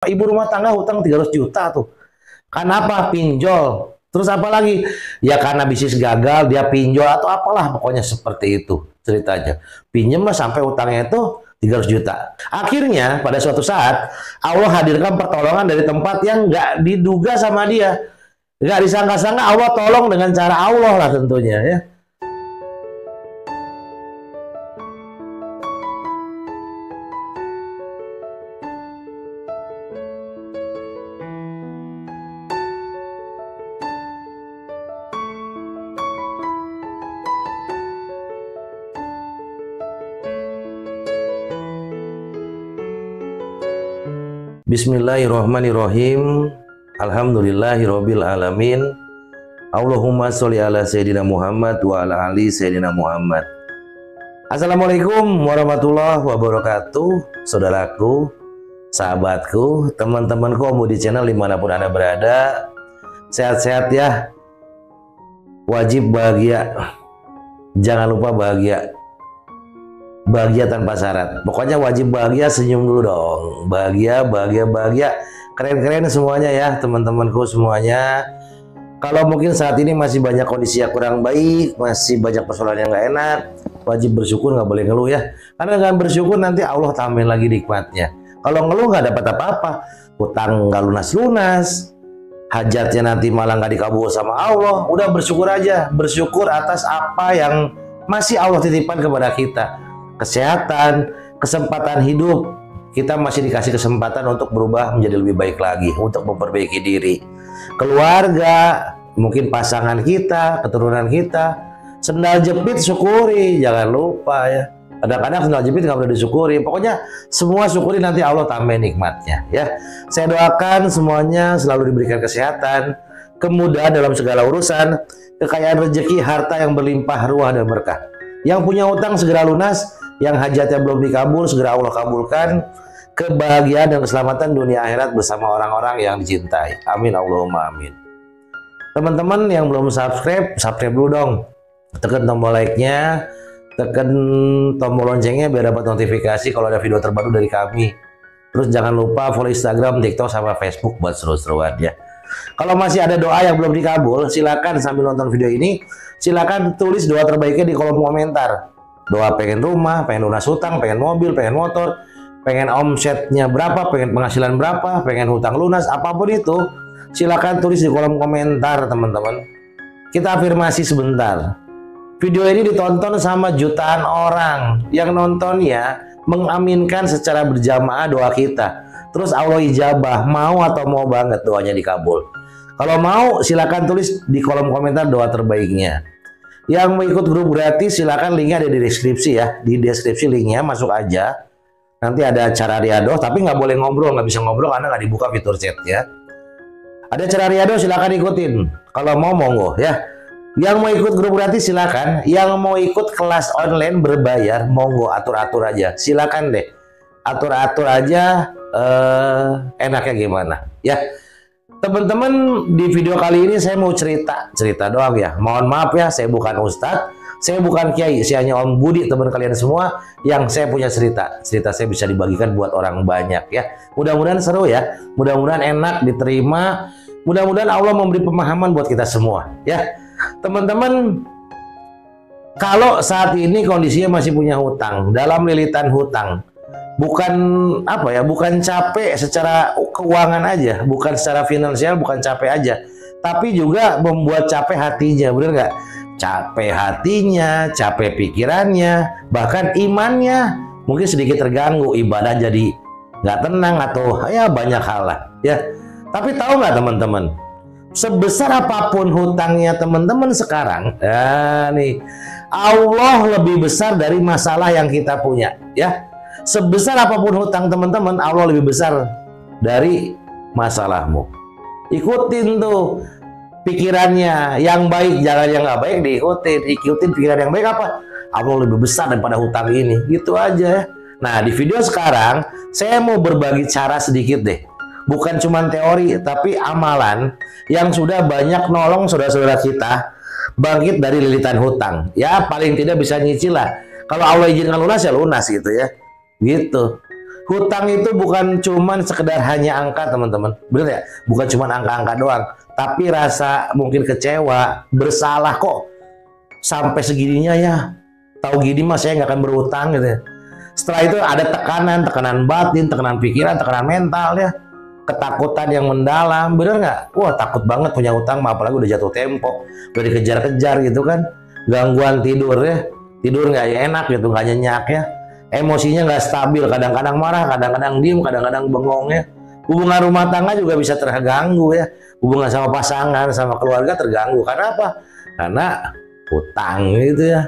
Ibu rumah tangga hutang 300 juta tuh. Karena apa? Pinjol. Terus apa lagi? Ya karena bisnis gagal dia pinjol atau apalah pokoknya seperti itu ceritanya. Pinjem lah sampai hutangnya itu 300 juta. Akhirnya pada suatu saat Allah hadirkan pertolongan dari tempat yang nggak diduga sama dia. Nggak disangka-sangka Allah tolong dengan cara Allah lah tentunya ya. Bismillahirrahmanirrahim. Alhamdulillahirabbil alamin. Allahumma sholli ala sayyidina Muhammad wa ala ali sayyidina Muhammad. Assalamualaikum warahmatullahi wabarakatuh. Saudaraku, sahabatku, teman-temanku di channel dimanapun Anda berada, sehat-sehat ya. Wajib bahagia. Jangan lupa bahagia. Bahagia tanpa syarat. Pokoknya wajib bahagia, senyum dulu dong. Bahagia, bahagia, bahagia. Keren-keren semuanya ya teman-temanku semuanya. Kalau mungkin saat ini masih banyak kondisi yang kurang baik, masih banyak persoalan yang nggak enak, wajib bersyukur, nggak boleh ngeluh ya. Karena dengan bersyukur nanti Allah tambahin lagi nikmatnya. Kalau ngeluh nggak dapat apa-apa. Hutang nggak lunas-lunas. Hajatnya nanti malah nggak dikabul sama Allah. Udah bersyukur aja. Bersyukur atas apa yang masih Allah titipkan kepada kita. Kesehatan, kesempatan hidup, kita masih dikasih kesempatan untuk berubah menjadi lebih baik lagi, untuk memperbaiki diri. Keluarga, mungkin pasangan kita, keturunan kita, sendal jepit syukuri, jangan lupa ya. Kadang-kadang sendal jepit nggak boleh disyukuri. Pokoknya semua syukuri, nanti Allah tambah nikmatnya ya. Saya doakan semuanya selalu diberikan kesehatan, kemudahan dalam segala urusan, kekayaan rezeki, harta yang berlimpah ruah dan berkah. Yang punya utang segera lunas, yang hajatnya belum dikabul segera Allah kabulkan, kebahagiaan dan keselamatan dunia akhirat bersama orang-orang yang dicintai. Amin Allahumma amin. Teman-teman yang belum subscribe, subscribe dulu dong. Tekan tombol like-nya, tekan tombol loncengnya biar dapat notifikasi kalau ada video terbaru dari kami. Terus jangan lupa follow Instagram, TikTok, sama Facebook buat seru-seruan ya. Kalau masih ada doa yang belum dikabul, silakan sambil nonton video ini, silakan tulis doa terbaiknya di kolom komentar. Doa pengen rumah, pengen lunas hutang, pengen mobil, pengen motor, pengen omsetnya berapa, pengen penghasilan berapa, pengen hutang lunas, apapun itu, silakan tulis di kolom komentar teman-teman. Kita afirmasi sebentar. Video ini ditonton sama jutaan orang, yang nontonnya mengaminkan secara berjamaah doa kita. Terus Allah ijabah, mau atau mau banget doanya dikabul. Kalau mau silakan tulis di kolom komentar doa terbaiknya. Yang mau ikut grup gratis silakan, linknya ada di deskripsi ya. Di deskripsi linknya masuk aja. Nanti ada cara riadoh, tapi nggak boleh ngobrol, nggak bisa ngobrol karena nggak dibuka fitur chat ya. Ada cara riadoh silakan ikutin. Kalau mau monggo ya. Yang mau ikut grup gratis silakan. Yang mau ikut kelas online berbayar monggo, atur-atur aja. Silakan deh. Atur-atur aja. Enaknya gimana ya. Teman-teman, di video kali ini saya mau cerita doang ya. Mohon maaf ya, saya bukan ustadz, saya bukan kiai, saya hanya Om Budi, teman kalian semua yang saya punya cerita saya bisa dibagikan buat orang banyak ya. Mudah-mudahan seru ya, mudah-mudahan enak diterima, mudah-mudahan Allah memberi pemahaman buat kita semua ya. Teman-teman, kalau saat ini kondisinya masih punya hutang, dalam lilitan hutang, bukan apa ya, bukan capek secara keuangan aja, bukan secara finansial, bukan capek aja, tapi juga membuat capek hatinya, bener nggak? Capek hatinya, capek pikirannya, bahkan imannya mungkin sedikit terganggu, ibadah jadi nggak tenang atau ya banyak hal lah ya. Tapi tahu nggak teman-teman, sebesar apapun hutangnya teman-teman sekarang, nih Allah lebih besar dari masalah yang kita punya ya. Sebesar apapun hutang teman-teman, Allah lebih besar dari masalahmu. Ikutin tuh pikirannya, yang baik, jangan yang nggak baik diikutin. Ikutin pikiran yang baik apa? Allah lebih besar daripada hutang ini. Gitu aja. Nah, di video sekarang saya mau berbagi cara sedikit deh. Bukan cuma teori, tapi amalan yang sudah banyak nolong saudara-saudara kita bangkit dari lilitan hutang. Ya, paling tidak bisa nyicil lah. Kalau Allah izinkan lunas ya lunas gitu ya. Gitu. Hutang itu bukan cuman sekedar hanya angka, teman-teman. Bener ya? Bukan cuman angka-angka doang. Tapi rasa mungkin kecewa, bersalah kok sampai segininya ya. Tahu gini mas saya nggak akan berhutang gitu ya. Setelah itu ada tekanan batin, tekanan pikiran, tekanan mental ya. Ketakutan yang mendalam, bener nggak? Wah takut banget punya hutang, apalagi udah jatuh tempo, udah dikejar-kejar gitu kan. Gangguan tidur ya. Tidur nggak enak gitu, nggak nyenyak ya. Emosinya nggak stabil, kadang-kadang marah, kadang-kadang diem, kadang-kadang bengong ya. Hubungan rumah tangga juga bisa terganggu ya. Hubungan sama pasangan, sama keluarga terganggu. Karena apa? Karena hutang gitu ya.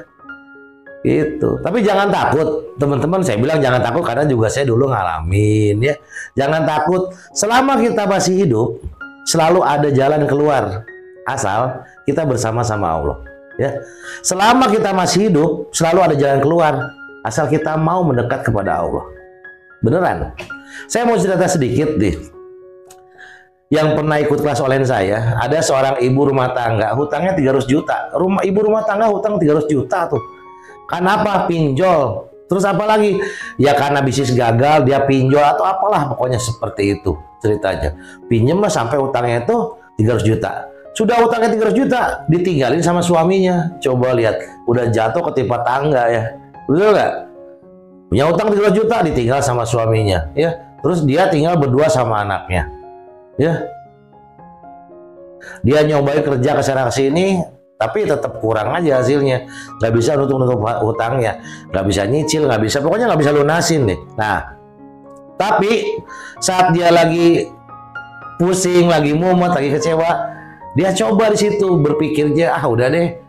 Gitu. Tapi jangan takut, teman-teman. Saya bilang jangan takut karena juga saya dulu ngalamin ya. Jangan takut. Selama kita masih hidup, selalu ada jalan keluar. Asal kita bersama-sama Allah. Ya. Selama kita masih hidup, selalu ada jalan keluar. Asal kita mau mendekat kepada Allah. Beneran. Saya mau cerita sedikit nih. Yang pernah ikut kelas online saya, ada seorang ibu rumah tangga, hutangnya 300 juta. Ibu rumah tangga hutang 300 juta tuh. Kenapa? Pinjol. Terus apa lagi? Ya karena bisnis gagal, dia pinjol atau apalah. Pokoknya seperti itu ceritanya. Pinjem lah sampai hutangnya itu 300 juta. Sudah hutangnya 300 juta, ditinggalin sama suaminya. Coba lihat, udah jatuh ketimpa tangga ya. Betul nggak? Punya utang 300 juta ditinggal sama suaminya ya. Terus dia tinggal berdua sama anaknya ya. Dia nyobain kerja kesana kesini tapi tetap kurang aja hasilnya. Nggak bisa nutup hutangnya, nggak bisa nyicil, nggak bisa, pokoknya nggak bisa lunasin deh. Nah tapi saat dia lagi pusing, lagi mumet, lagi kecewa, dia coba di situ berpikirnya, ah udah deh,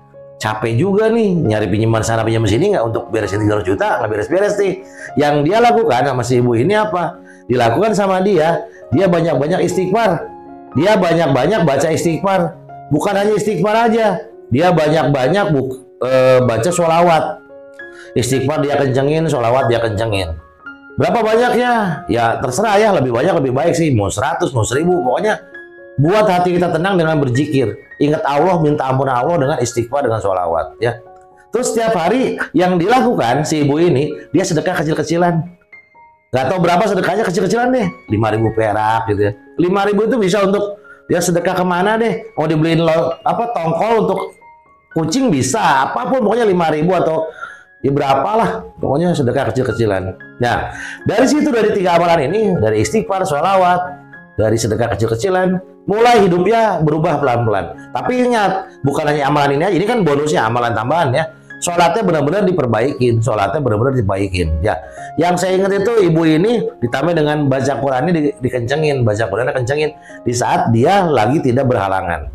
capek juga nih nyari pinjaman sana pinjaman sini, nggak untuk beresin 300 juta, nggak beres-beres nih. Yang dia lakukan sama si ibu ini apa? Dilakukan sama dia banyak-banyak istighfar. Dia banyak-banyak baca istighfar. Bukan hanya istighfar aja, dia banyak-banyak baca sholawat. Istighfar dia kencengin, sholawat dia kencengin. Berapa banyaknya? Ya terserah ya, lebih banyak lebih baik sih. Mau 100, mau 1000, pokoknya buat hati kita tenang dengan berzikir. Ingat Allah, minta ampun Allah dengan istighfar, dengan sholawat ya. Terus setiap hari yang dilakukan si ibu ini, dia sedekah kecil-kecilan. Gak tahu berapa sedekahnya, kecil-kecilan deh. 5.000 perak gitu ya. 5.000 itu bisa untuk dia sedekah kemana deh. Mau dibeliin tongkol untuk kucing bisa, apapun pokoknya 5.000 atau ya berapa lah. Pokoknya sedekah kecil-kecilan. Nah, dari situ, dari 3 amalan ini, dari istighfar, sholawat, dari sedekah kecil-kecilan, mulai hidupnya berubah pelan-pelan. Tapi ingat, bukan hanya amalan ini aja, ini kan bonusnya, amalan tambahan ya. Sholatnya benar-benar diperbaikin, ya. Yang saya ingat itu ibu ini ditambah dengan baca Qurannya dikencengin, baca Qurannya kencengin di saat dia lagi tidak berhalangan.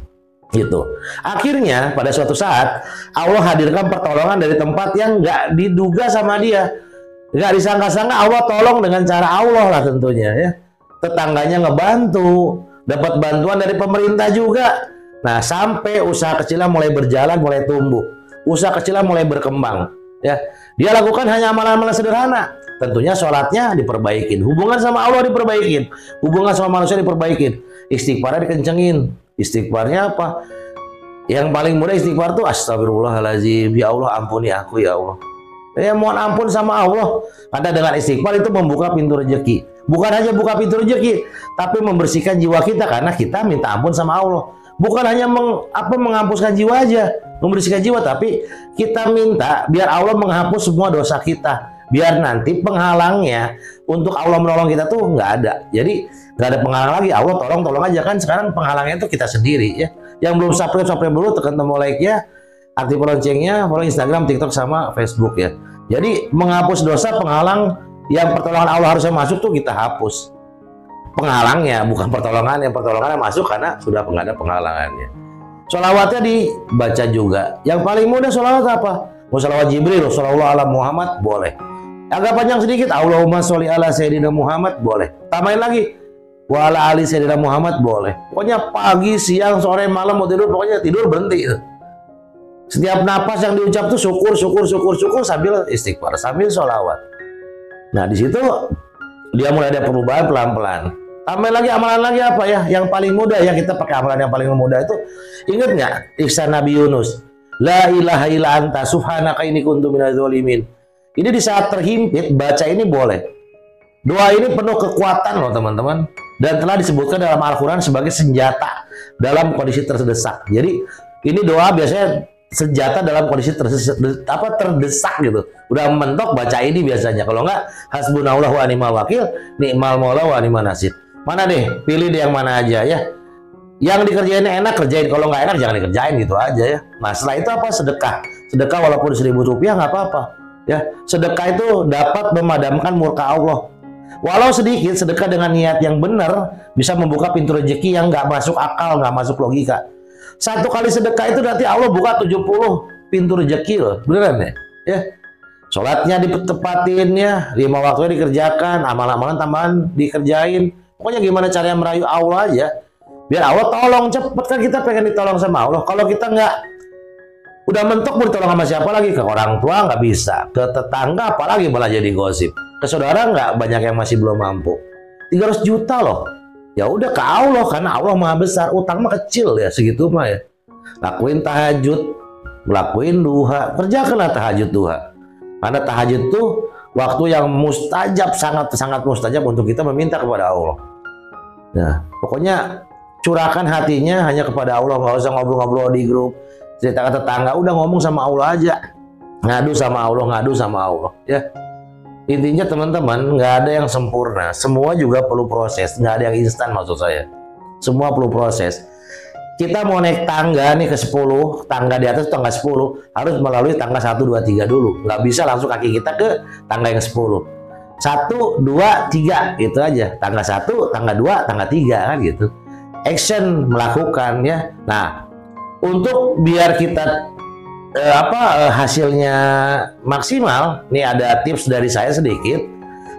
Gitu. Akhirnya pada suatu saat Allah hadirkan pertolongan dari tempat yang nggak diduga sama dia, nggak disangka-sangka. Allah tolong dengan cara Allah lah tentunya ya. Tetangganya ngebantu, dapat bantuan dari pemerintah juga. Nah sampai usaha kecilnya mulai berjalan, mulai tumbuh. Usaha kecilnya mulai berkembang ya. Dia lakukan hanya amalan-amalan sederhana. Tentunya sholatnya diperbaikin, hubungan sama Allah diperbaikin, hubungan sama manusia diperbaikin, istighfarnya dikencengin. Istighfarnya apa? Yang paling mudah istighfar tuh astagfirullahaladzim, ya Allah ampuni aku ya Allah. Ya mohon ampun sama Allah. Karena dengan istighfar itu membuka pintu rezeki. Bukan hanya buka pintu rezeki, tapi membersihkan jiwa kita karena kita minta ampun sama Allah. Bukan hanya menghapuskan jiwa aja, membersihkan jiwa, tapi kita minta biar Allah menghapus semua dosa kita. Biar nanti penghalangnya untuk Allah menolong kita tuh nggak ada. Jadi nggak ada penghalang lagi. Allah tolong aja kan. Sekarang penghalangnya itu kita sendiri ya. Yang belum subscribe dulu, tekan tombol like ya, aktif loncengnya, follow Instagram, TikTok sama Facebook ya. Jadi menghapus dosa, penghalang yang pertolongan Allah harusnya masuk tuh kita hapus. Penghalangnya bukan pertolongannya, pertolongannya masuk karena sudah nggak ada penghalangannya. Sholawatnya dibaca juga. Yang paling mudah sholawat apa? Mau sholawat Jibril, sholawat ala Muhammad boleh. Agak panjang sedikit, Allahumma sholli ala Sayyidina Muhammad boleh. Tambahin lagi, wa ala ali Sayyidina Muhammad boleh. Pokoknya pagi, siang, sore, malam mau tidur, pokoknya tidur berhenti. Setiap napas yang diucap tuh syukur sambil istighfar, sambil sholawat. Nah di situ dia mulai ada perubahan pelan-pelan. Tambah lagi amalan lagi apa ya? Yang paling mudah ya, kita pakai amalan yang paling mudah itu. Ingat nggak ihsan Nabi Yunus? La ilaha illa anta subhanaka inni kuntu minadz dzalimin. Ini di saat terhimpit baca ini boleh. Doa ini penuh kekuatan loh teman-teman, dan telah disebutkan dalam Al-Quran sebagai senjata dalam kondisi terdesak. Jadi ini doa biasanya senjata dalam kondisi terdesak gitu. Udah mentok baca ini biasanya. Kalau enggak, hasbunallahu wa ni'mal wakil, ni'mal maula wa ni'man nasir. Mana deh, pilih deh yang mana aja ya. Yang dikerjain enak kerjain, kalau nggak enak jangan dikerjain, gitu aja ya. Nah setelah itu apa? Sedekah. Sedekah walaupun 1.000 rupiah nggak apa-apa ya. Sedekah itu dapat memadamkan murka Allah. Walau sedikit, sedekah dengan niat yang benar bisa membuka pintu rezeki yang nggak masuk akal, nggak masuk logika. Satu kali sedekah itu nanti Allah buka 70 pintu rezeki loh, beneran ya? Ya. Sholatnya ditepatin ya, 5 waktunya dikerjakan, amalan-amalan tambahan dikerjain. Pokoknya gimana caranya merayu Allah aja. Biar Allah tolong cepet, kan kita pengen ditolong sama Allah. Kalau kita nggak udah mentok mau ditolong sama siapa lagi? Ke orang tua nggak bisa, ke tetangga apalagi malah jadi gosip. Ke saudara nggak, banyak yang masih belum mampu. 300 juta loh. Ya udah ke Allah, karena Allah maha besar. Utang mah kecil ya, segitu mah ya. Lakuin tahajud, lakuin duha, kerjakanlah tahajud duha. Karena tahajud itu waktu yang mustajab, sangat mustajab untuk kita meminta kepada Allah. Nah, pokoknya curahkan hatinya hanya kepada Allah, nggak usah ngobrol-ngobrol di grup, cerita ke tetangga, udah ngomong sama Allah aja. Ngadu sama Allah, ngadu sama Allah ya. Intinya teman-teman, nggak ada yang sempurna, semua juga perlu proses, nggak ada yang instan maksud saya. Semua perlu proses. Kita mau naik tangga nih ke 10, tangga di atas tangga 10, harus melalui tangga 1, 2, 3 dulu. Nggak bisa langsung kaki kita ke tangga yang 10. 1, 2, 3, gitu aja. Tangga 1, tangga 2, tangga 3 kan gitu. Action, melakukan ya. Nah, untuk biar kita hasilnya maksimal, nih ada tips dari saya sedikit.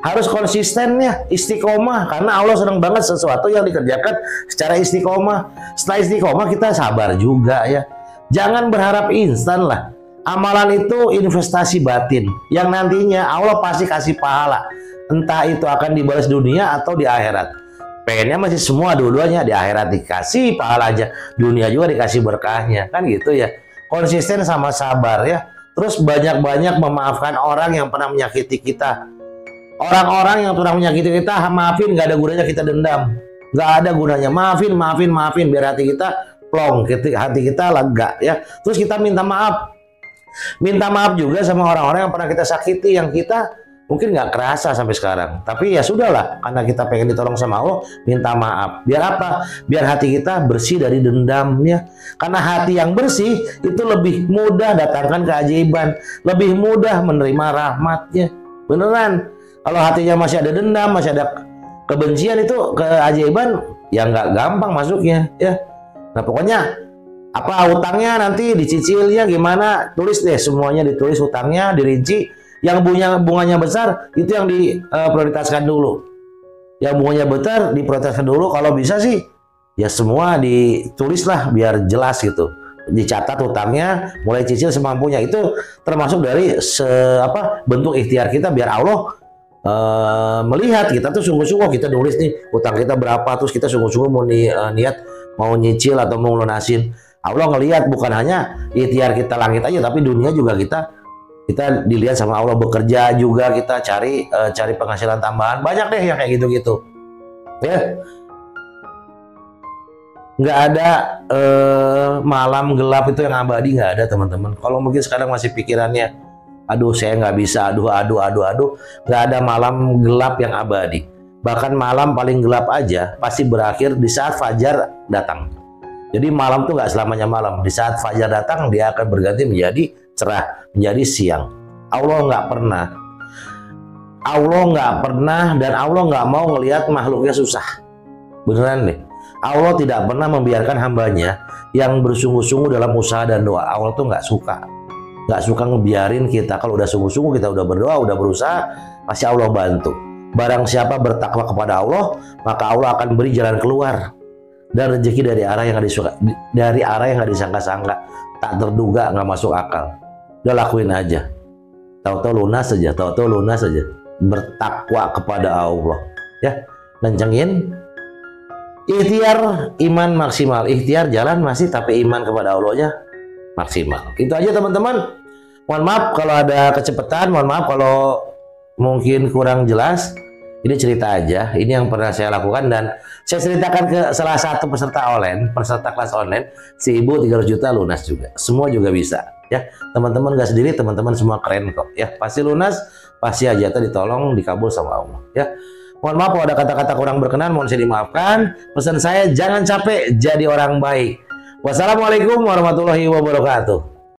Harus konsisten ya, istiqomah, karena Allah senang banget sesuatu yang dikerjakan secara istiqomah. Setelah istiqomah kita sabar juga ya. Jangan berharap instan lah. Amalan itu investasi batin yang nantinya Allah pasti kasih pahala. Entah itu akan dibalas dunia atau di akhirat. Pengennya masih semua dua-duanya, di akhirat dikasih pahala aja, dunia juga dikasih berkahnya, kan gitu ya. Konsisten sama sabar ya. Terus banyak-banyak memaafkan orang yang pernah menyakiti kita. Orang-orang yang pernah menyakiti kita, maafin, nggak ada gunanya kita dendam. Nggak ada gunanya, maafin, biar hati kita plong, hati kita lega ya. Terus kita minta maaf. Minta maaf juga sama orang-orang yang pernah kita sakiti, yang kita mungkin nggak kerasa sampai sekarang. Tapi ya sudahlah, karena kita pengen ditolong sama Allah, minta maaf. Biar apa? Biar hati kita bersih dari dendamnya. Karena hati yang bersih itu lebih mudah datangkan keajaiban, lebih mudah menerima rahmatnya. Beneran. Kalau hatinya masih ada dendam, masih ada kebencian, itu keajaiban ya nggak gampang masuknya ya. Nah pokoknya apa utangnya nanti dicicilnya gimana, tulis deh semuanya, ditulis utangnya, dirinci. Yang bunganya besar itu yang diprioritaskan dulu. Yang bunganya besar diprioritaskan dulu. Kalau bisa sih ya semua ditulis lah biar jelas gitu. Dicatat utangnya, mulai cicil semampunya. Itu termasuk dari bentuk ikhtiar kita biar Allah melihat kita tuh sungguh-sungguh kita nulis nih utang kita berapa, terus kita sungguh-sungguh mau niat mau nyicil atau mau lunasin. Allah ngelihat bukan hanya ikhtiar kita langit aja, tapi dunia juga kita dilihat sama Allah, bekerja juga kita cari penghasilan tambahan, banyak deh yang kayak gitu-gitu ya. Nggak ada malam gelap itu yang abadi, nggak ada teman-teman. Kalau mungkin sekarang masih pikirannya aduh saya nggak bisa, aduh, nggak ada malam gelap yang abadi. Bahkan malam paling gelap aja pasti berakhir di saat fajar datang. Jadi malam tuh nggak selamanya malam, di saat fajar datang dia akan berganti menjadi cerah, menjadi siang. Allah nggak pernah dan Allah nggak mau ngelihat makhluknya susah. Beneran deh. Allah tidak pernah membiarkan hambanya yang bersungguh-sungguh dalam usaha dan doa. Allah tuh nggak suka ngebiarin kita. Kalau udah sungguh-sungguh kita udah berdoa, udah berusaha, pasti Allah bantu. Barang siapa bertakwa kepada Allah, maka Allah akan beri jalan keluar dan rezeki dari arah yang nggak disangka-sangka, tak terduga, nggak masuk akal. Udah lakuin aja, tahu-tahu lunas saja, bertakwa kepada Allah ya. Kencengin ikhtiar, iman maksimal. Ikhtiar jalan masih, tapi iman kepada Allahnya maksimal. Itu aja teman-teman. Mohon maaf kalau ada kecepatan, mohon maaf kalau mungkin kurang jelas. Ini cerita aja, ini yang pernah saya lakukan dan saya ceritakan ke salah satu peserta kelas online, si ibu 300 juta lunas juga. Semua juga bisa ya. Teman-teman gak sendiri, teman-teman semua keren kok ya. Pasti lunas, pasti hajatnya ditolong, dikabul sama Allah ya. Mohon maaf kalau ada kata-kata kurang berkenan, mohon saya dimaafkan. Pesan saya jangan capek jadi orang baik. Wassalamualaikum warahmatullahi wabarakatuh.